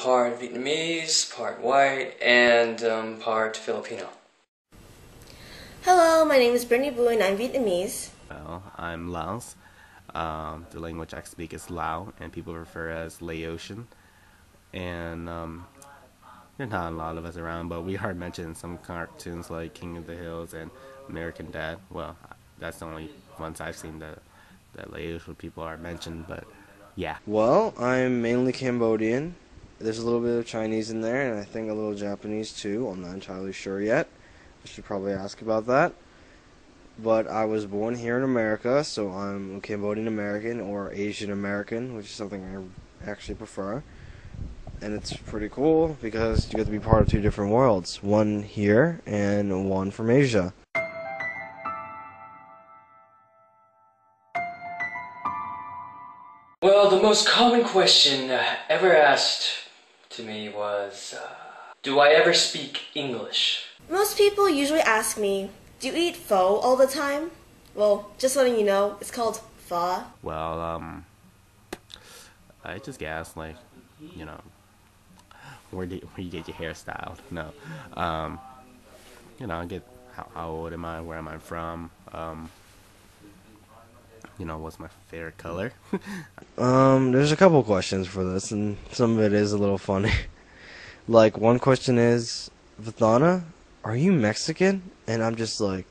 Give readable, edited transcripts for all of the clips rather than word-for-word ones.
Part Vietnamese, part white, and part Filipino. Hello, my name is Brittnee Boo and I'm Vietnamese. Well, I'm Laos. The language I speak is Lao, and people refer as Laotian. And there's not a lot of us around, but we are mentioned in some cartoons like King of the Hills and American Dad. Well, that's the only ones I've seen that Laotian people are mentioned, but yeah. Well, I'm mainly Cambodian. There's a little bit of Chinese in there, and I think a little Japanese too. I'm not entirely sure yet. I should probably ask about that. But I was born here in America, so I'm a Cambodian American or Asian American, which is something I actually prefer. And it's pretty cool because you get to be part of two different worlds. One here and one from Asia. Well, the most common question ever asked to me was, do I ever speak English? Most people usually ask me, do you eat pho all the time? Well, just letting you know, it's called pho. Well, I just get asked, like, where you get your hair styled? No, I get how old am I? Where am I from? What's my favorite color? There's a couple questions for this, and some of it is a little funny. Like, one question is, Vathana, are you Mexican? And I'm just like,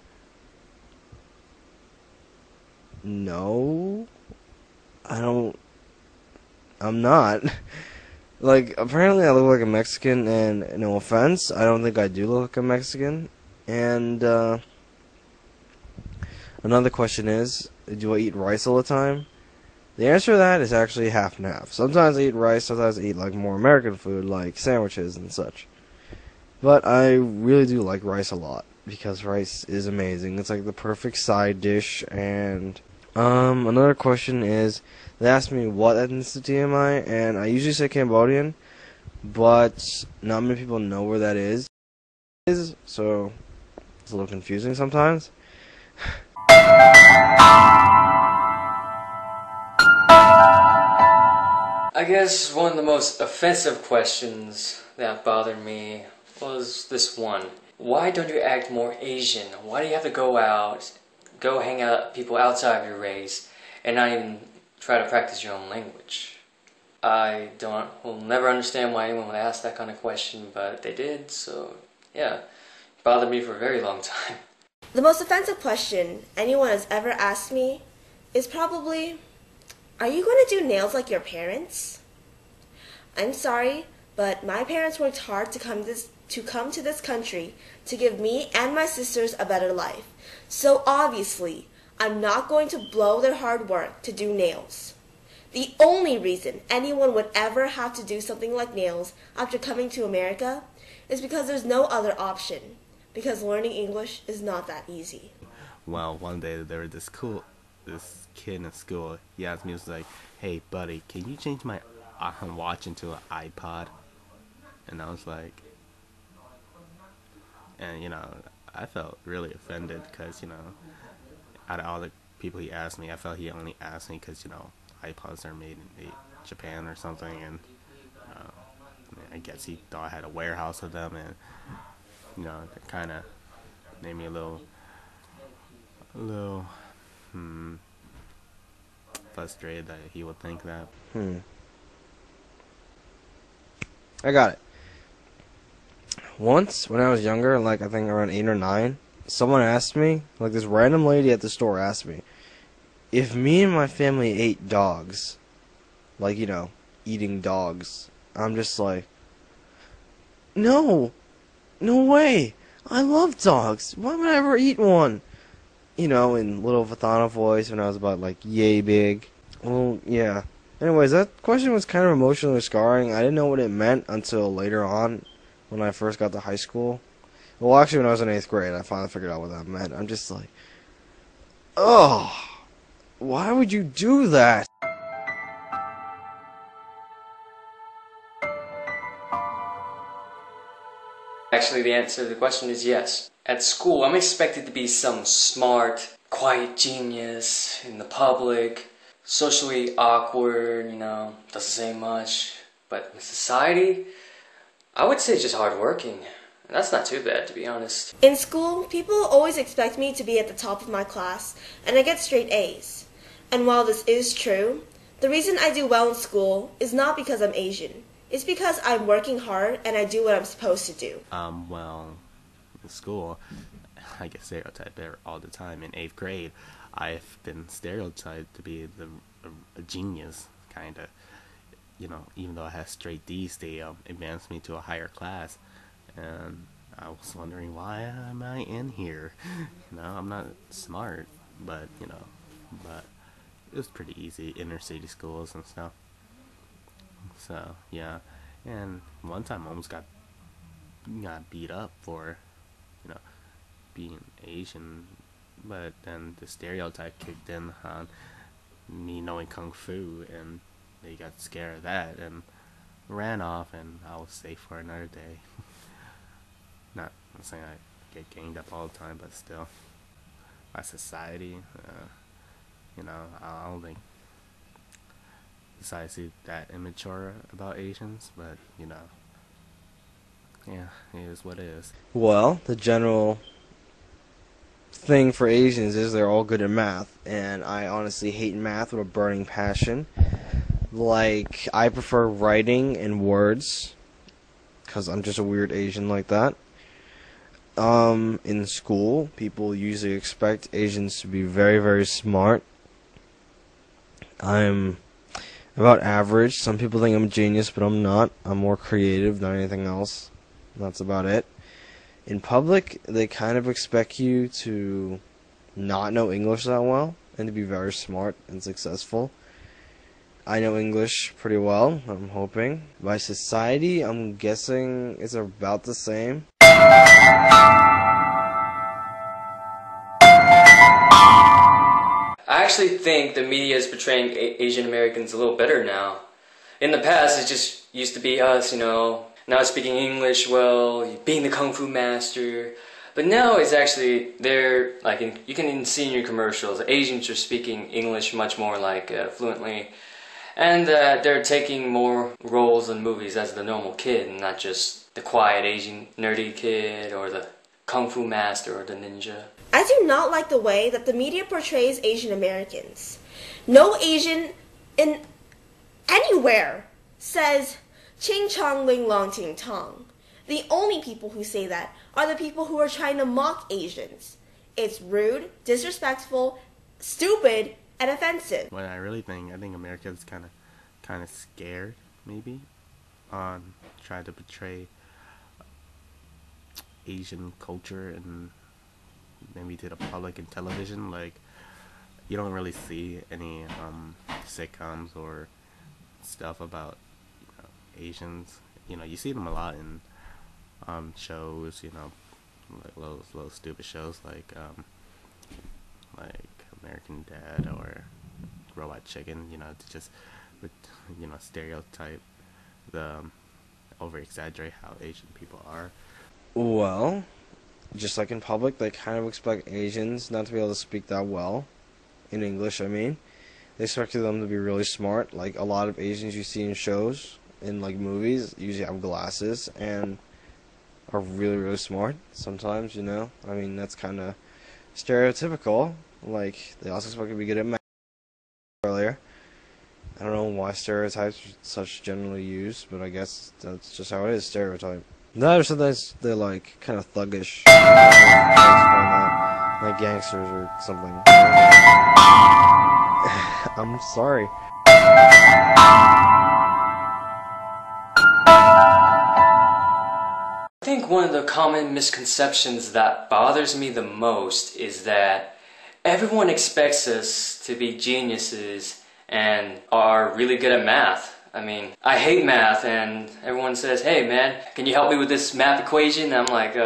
no, I'm not. Like, apparently I look like a Mexican, and no offense, I don't think I do look like a Mexican. And, another question is, do I eat rice all the time? The answer to that is actually half and half. Sometimes I eat rice, sometimes I eat, like, more American food, like sandwiches and such. But I really do like rice a lot, because rice is amazing. It's like the perfect side dish. And another question is, they ask me what ethnicity am I, and I usually say Cambodian, but not many people know where that is, so it's a little confusing sometimes. I guess one of the most offensive questions that bothered me was this one. Why don't you act more Asian? Why do you have to go hang out with people outside of your race, and not even try to practice your own language? will never understand why anyone would ask that kind of question, but they did, so yeah, it bothered me for a very long time. The most offensive question anyone has ever asked me is probably, are you going to do nails like your parents? I'm sorry, but my parents worked hard to come to this country to give me and my sisters a better life. So obviously, I'm not going to blow their hard work to do nails. The only reason anyone would ever have to do something like nails after coming to America is because there's no other option. Because learning English is not that easy. Well, one day there was this kid in school. He asked me, he was like, "Hey, buddy, can you change my watch into an iPod?" And I was like, and I felt really offended because out of all the people he asked me, I felt he only asked me because iPods are made in Japan or something, and I guess he thought I had a warehouse of them, and that kind of made me a little frustrated that he would think that. I got it. Once, when I was younger, like I think around 8 or 9, someone asked me, like this random lady at the store asked me, if me and my family ate dogs, like, eating dogs. I'm just like, no way, I love dogs, why would I ever eat one? In little Vathana voice when I was about, like, yay big. Well, yeah. Anyways, that question was kind of emotionally scarring. I didn't know what it meant until later on when I first got to high school. Well, actually, when I was in 8th grade, I finally figured out what that meant. I'm just like, oh, why would you do that? Actually, the answer to the question is yes. At school, I'm expected to be some smart, quiet genius in the public, socially awkward, doesn't say much, But in society, I would say just hardworking. And that's not too bad, to be honest. In school, people always expect me to be at the top of my class, and I get straight A's. And while this is true, the reason I do well in school is not because I'm Asian. It's because I'm working hard and I do what I'm supposed to do. Well, in school, I get stereotyped there all the time. In 8th grade, I've been stereotyped to be a genius, kind of. You know, even though I had straight D's, they advanced me to a higher class. And I was wondering, why am I in here? You know, I'm not smart, but, you know, but it was pretty easy, inner city schools and stuff. So, yeah. And one time I almost got beat up for, you know, being Asian. But then the stereotype kicked in on me knowing Kung Fu, and they got scared of that and ran off, and I was safe for another day. Not saying I get ganged up all the time, but still. By society, you know, I don't think society's that immature about Asians, but, you know, yeah, it is what it is. Well, the general thing for Asians is they're all good at math, and I honestly hate math with a burning passion. Like, I prefer writing and words, because I'm just a weird Asian like that. In school, people usually expect Asians to be very, very smart. I'm about average. Some people think I'm a genius, but I'm not. I'm more creative than anything else. That's about it. In public, they kind of expect you to not know English that well and to be very smart and successful. I know English pretty well, I'm hoping. By society, I'm guessing it's about the same. I actually think the media is portraying Asian Americans a little better now. In the past, it just used to be us, you know, not speaking English well, being the Kung Fu master. But now it's actually, they're, like, you can even see in your commercials, Asians are speaking English much more, like, fluently. And they're taking more roles in movies as the normal kid, and not just the quiet Asian nerdy kid, or the Kung Fu master, or the ninja. I do not like the way that the media portrays Asian Americans. No Asian in anywhere says Ching Chong Ling Long Ting Tong. The only people who say that are the people who are trying to mock Asians. It's rude, disrespectful, stupid, and offensive. What I think America's kind of scared, maybe, on trying to portray Asian culture and maybe to the public in television. Like, you don't really see any sitcoms or stuff about, you know, Asians. You know, you see them a lot in shows, you know, like little stupid shows like American Dad or Robot Chicken, you know, to just, you know, stereotype over exaggerate how Asian people are. Well, just like in public, they kind of expect Asians not to be able to speak that well, in English, I mean. They expect them to be really smart. Like, a lot of Asians you see in shows, in, like, movies, usually have glasses and are really, really smart sometimes, you know. I mean, that's kind of stereotypical. Like, they also expect to be good at math earlier. I don't know why stereotypes are such generally used, but I guess that's just how it is, stereotype. No, sometimes they're like kind of thuggish, like gangsters or something. I'm sorry. I think one of the common misconceptions that bothers me the most is that everyone expects us to be geniuses and are really good at math. I mean, I hate math, and everyone says, hey man, can you help me with this math equation? And I'm like,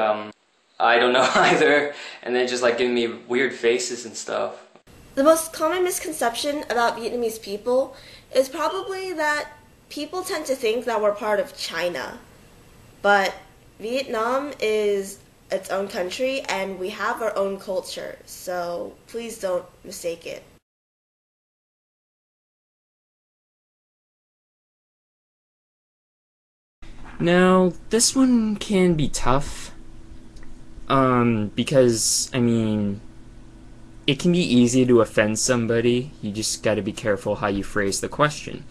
I don't know either. And they're just like giving me weird faces and stuff. The most common misconception about Vietnamese people is probably that people tend to think that we're part of China. But Vietnam is its own country, and we have our own culture, so please don't mistake it. Now, this one can be tough, because, I mean, it can be easy to offend somebody. You just gotta be careful how you phrase the question.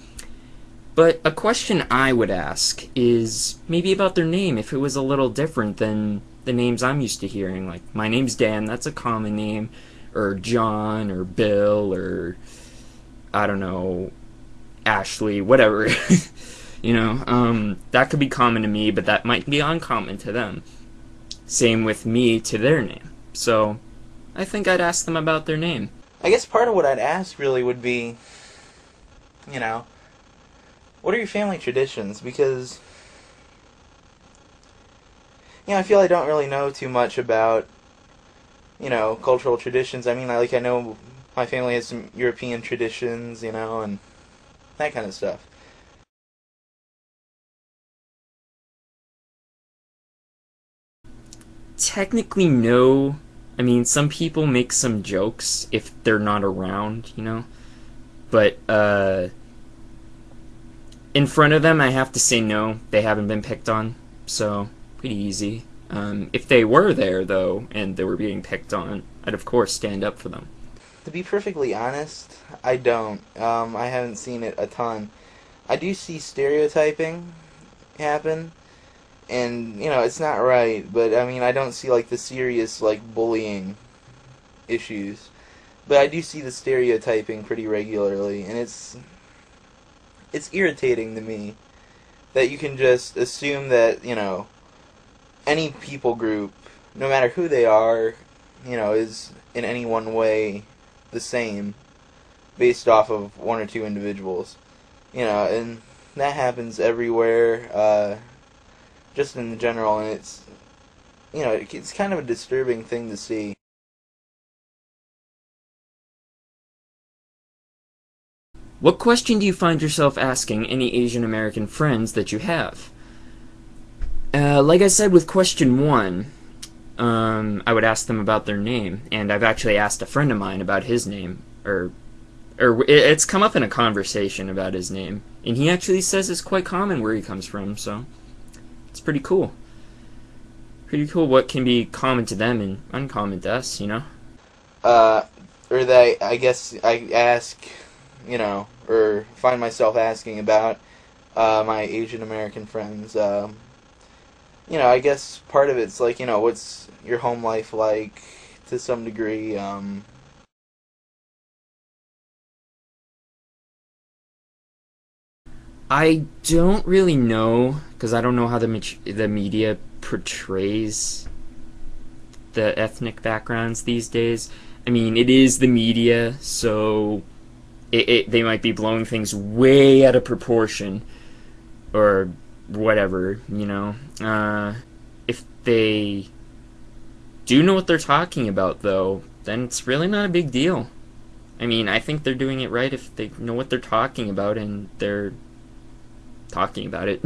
But a question I would ask is maybe about their name, if it was a little different than the names I'm used to hearing. Like, my name's Dan, that's a common name, or John, or Bill, or, I don't know, Ashley, whatever. You know, that could be common to me, but that might be uncommon to them. Same with me to their name. So, I think I'd ask them about their name. I guess part of what I'd ask really would be, you know, what are your family traditions? Because, you know, I feel I don't really know too much about, you know, cultural traditions. I mean, I know my family has some European traditions, you know, and that kind of stuff. Technically, no. I mean, some people make some jokes if they're not around, you know? But, in front of them, I have to say no. They haven't been picked on, so pretty easy. If they were there, though, and they were being picked on, I'd of course stand up for them. To be perfectly honest, I don't. I haven't seen it a ton. I do see stereotyping happen, and, you know, it's not right, but, I mean, I don't see, like, the serious, like, bullying issues. But I do see the stereotyping pretty regularly, and it's irritating to me that you can just assume that, you know, any people group, no matter who they are, you know, is in any one way the same based off of one or two individuals. You know, and that happens everywhere, just in general, and it's, you know, it's kind of a disturbing thing to see. What question do you find yourself asking any Asian American friends that you have? Like I said with question 1, I would ask them about their name, and I've actually asked a friend of mine about his name, or it's come up in a conversation about his name, and he actually says it's quite common where he comes from, so it's pretty cool. Pretty cool what can be common to them and uncommon to us, you know? Or that I guess I ask, you know, or find myself asking about my Asian American friends. You know, I guess part of it's like, you know, what's your home life like to some degree. I don't really know, because I don't know how the media portrays the ethnic backgrounds these days. I mean, it is the media, so they might be blowing things way out of proportion, or whatever, you know. If they do know what they're talking about, though, then it's really not a big deal. I mean, I think they're doing it right if they know what they're talking about and they're talking about it.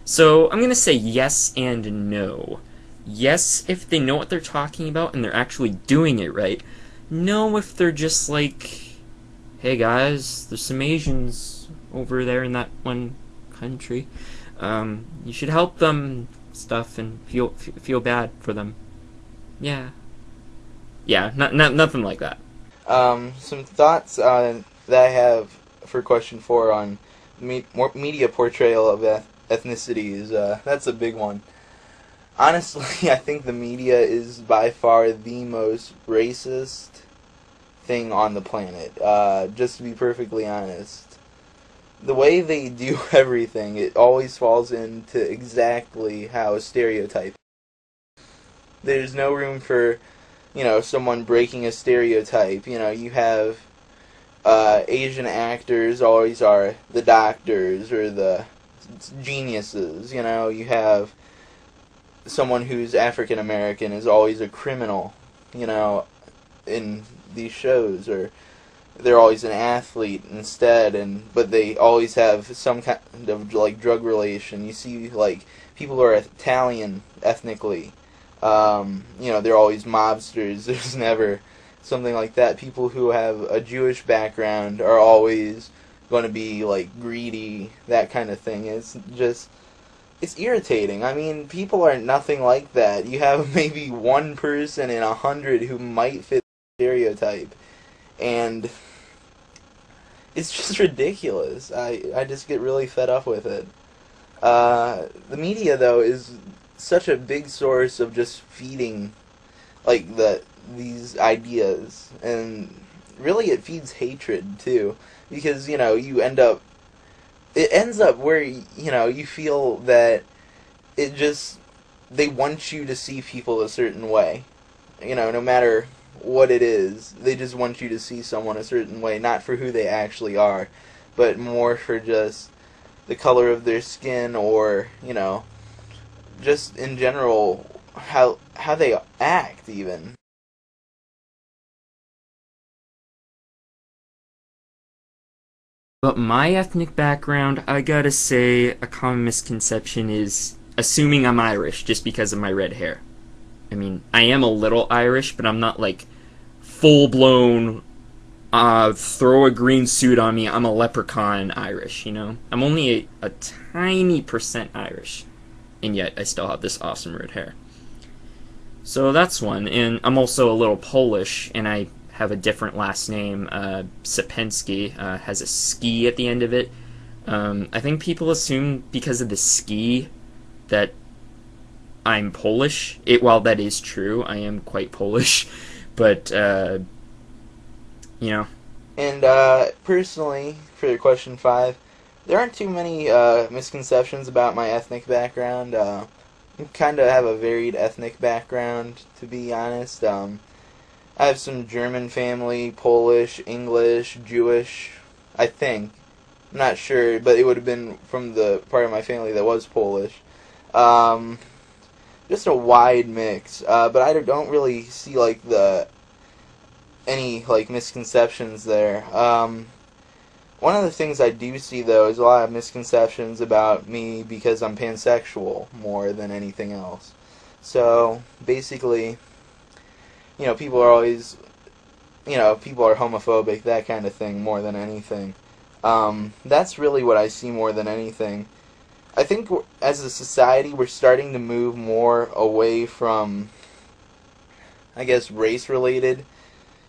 So I'm gonna say yes and no. Yes, if they know what they're talking about and they're actually doing it right. No, if they're just like, hey guys, there's some Asians over there in that one country. You should help them, stuff, and feel bad for them. Yeah, nothing like that. Some thoughts that I have for question 4 on more media portrayal of ethnicities. That's a big one. Honestly, I think the media is by far the most racist thing on the planet. Just to be perfectly honest. The way they do everything, it always falls into exactly how a stereotype. There's no room for, you know, someone breaking a stereotype. You know, you have Asian actors always are the doctors or the geniuses. You know, you have someone who's African American is always a criminal, you know, in these shows, or they're always an athlete instead, but they always have some kind of like drug relation. You see, like, people who are Italian ethnically, you know, they're always mobsters. There's never something like that. People who have a Jewish background are always going to be like greedy, that kind of thing. It's just, it's irritating. I mean, people are nothing like that. You have maybe one person in 100 who might fit the stereotype, and it's just ridiculous. I just get really fed up with it. The media, though, is such a big source of just feeding, like, these ideas, and really it feeds hatred, too, because, it ends up where, you feel that they want you to see people a certain way, no matter what it is, they just want you to see someone a certain way, not for who they actually are, but more for just the color of their skin, or, just in general, how they act, even. But my ethnic background, I gotta say, a common misconception is assuming I'm Irish just because of my red hair. I mean, I am a little Irish, but I'm not like full-blown, throw a green suit on me, I'm a leprechaun Irish, I'm only a tiny percent Irish, and yet I still have this awesome red hair. So that's one, and I'm also a little Polish, and I have a different last name. Sapensky has a ski at the end of it. I think people assume because of the ski that I'm Polish. While that is true, I am quite Polish, but And personally, for question 5, there aren't too many misconceptions about my ethnic background. I kind of have a varied ethnic background, to be honest. I have some German family, Polish, English, Jewish, I think. I'm not sure, but it would have been from the part of my family that was Polish. Just a wide mix, but I don't really see any misconceptions there. One of the things I do see, though, is a lot of misconceptions about me because I'm pansexual more than anything else. So basically, people are always, people are homophobic, that kind of thing, more than anything. That's really what I see more than anything. I think as a society, we're starting to move more away from, I guess, race-related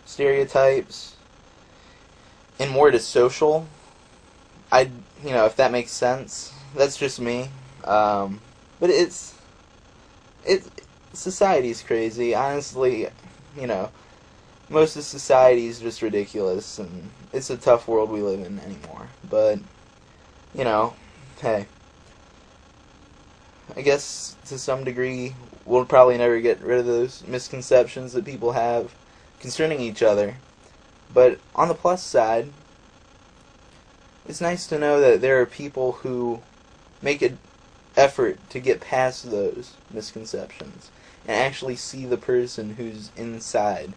stereotypes and more to social. If that makes sense. That's just me. But society's crazy. Honestly, most of society is just ridiculous, and it's a tough world we live in anymore. But, hey, I guess to some degree we'll probably never get rid of those misconceptions that people have concerning each other. But on the plus side, it's nice to know that there are people who make an effort to get past those misconceptions and actually see the person who's inside.